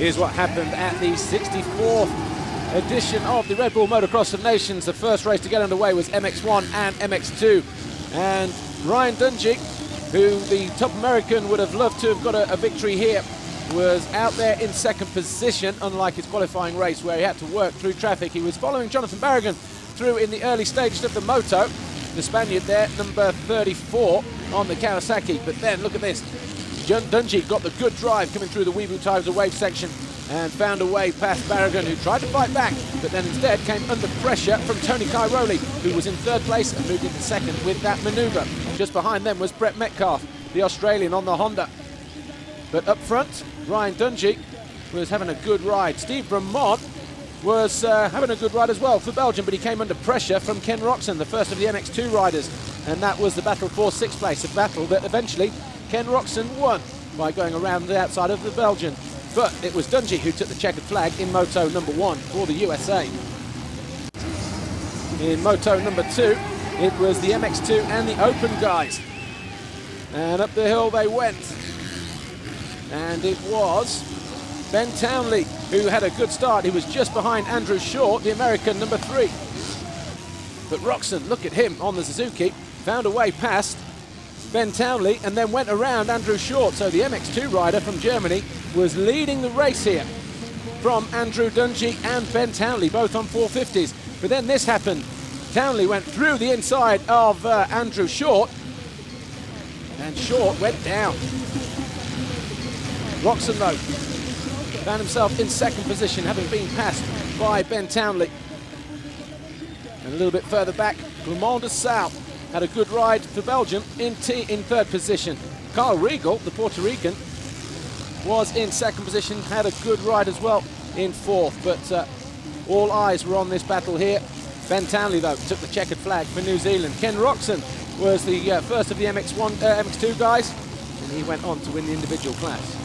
Here's what happened at the 64th edition of the Red Bull Motocross of Nations. The first race to get underway was MX1 and MX2. And Ryan Dungey, who the top American would have loved to have got a victory here, was out there in second position, unlike his qualifying race where he had to work through traffic. He was following Jonathan Barragan through in the early stages of the moto. The Spaniard there, number 34 on the Kawasaki. But then look at this. Dungey got the good drive coming through the Weebu Tigers of Wave section and found a way past Barragan, who tried to fight back, but then instead came under pressure from Tony Cairoli, who was in third place and moved into second with that manoeuvre. Just behind them was Brett Metcalfe, the Australian on the Honda. But up front, Ryan Dungey was having a good ride. Steve Bremont was having a good ride as well for Belgium, but he came under pressure from Ken Roczen, the first of the MX2 riders, and that was the battle for sixth place, a battle that eventually Ken Roczen won by going around the outside of the Belgian. But it was Dungey who took the checkered flag in Moto number 1 for the USA. In Moto number 2, it was the MX2 and the Open guys. And up the hill they went. And it was Ben Townley who had a good start. He was just behind Andrew Short, the American number 3. But Roczen, look at him on the Suzuki, found a way past Ben Townley and then went around Andrew Short. So the MX2 rider from Germany was leading the race here from Andrew Dungey and Ben Townley, both on 450s. But then this happened. Townley went through the inside of Andrew Short, and Short went down. Roczen, though, found himself in second position, having been passed by Ben Townley. And a little bit further back, Clement de Sal had a good ride for Belgium in third position. Carl Riegel, the Puerto Rican, was in second position, had a good ride as well in fourth. But all eyes were on this battle here. Ben Townley, though, took the checkered flag for New Zealand. Ken Roczen was the first of the MX2 guys, and he went on to win the individual class.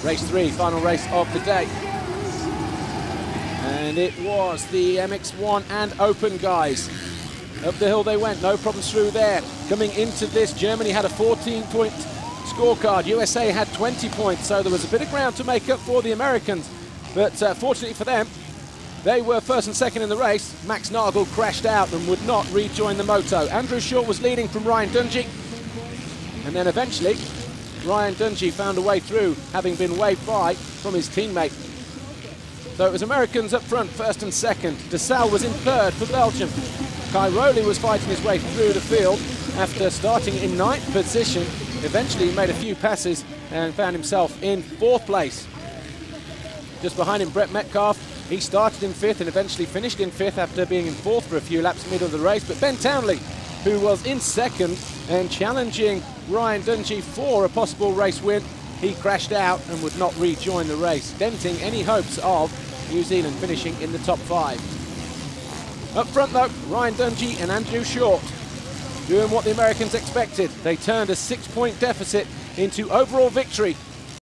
Race 3, final race of the day. And it was the MX1 and Open guys. Up the hill they went, no problems through there. Coming into this, Germany had a 14-point scorecard. USA had 20 points, so there was a bit of ground to make up for the Americans. But fortunately for them, they were first and second in the race. Max Nagel crashed out and would not rejoin the moto. Andrew Short was leading from Ryan Dungey. And then eventually, Ryan Dungey found a way through, having been waved by from his teammate. So it was Americans up front, first and second. De Sal was in third for Belgium. Cairoli was fighting his way through the field after starting in ninth position. Eventually he made a few passes and found himself in fourth place. Just behind him, Brett Metcalfe. He started in fifth and eventually finished in fifth after being in fourth for a few laps in the middle of the race. But Ben Townley, who was in second and challenging Ryan Dungey for a possible race win, he crashed out and would not rejoin the race, denting any hopes of New Zealand finishing in the top 5. Up front, though, Ryan Dungey and Andrew Short doing what the Americans expected. They turned a 6-point deficit into overall victory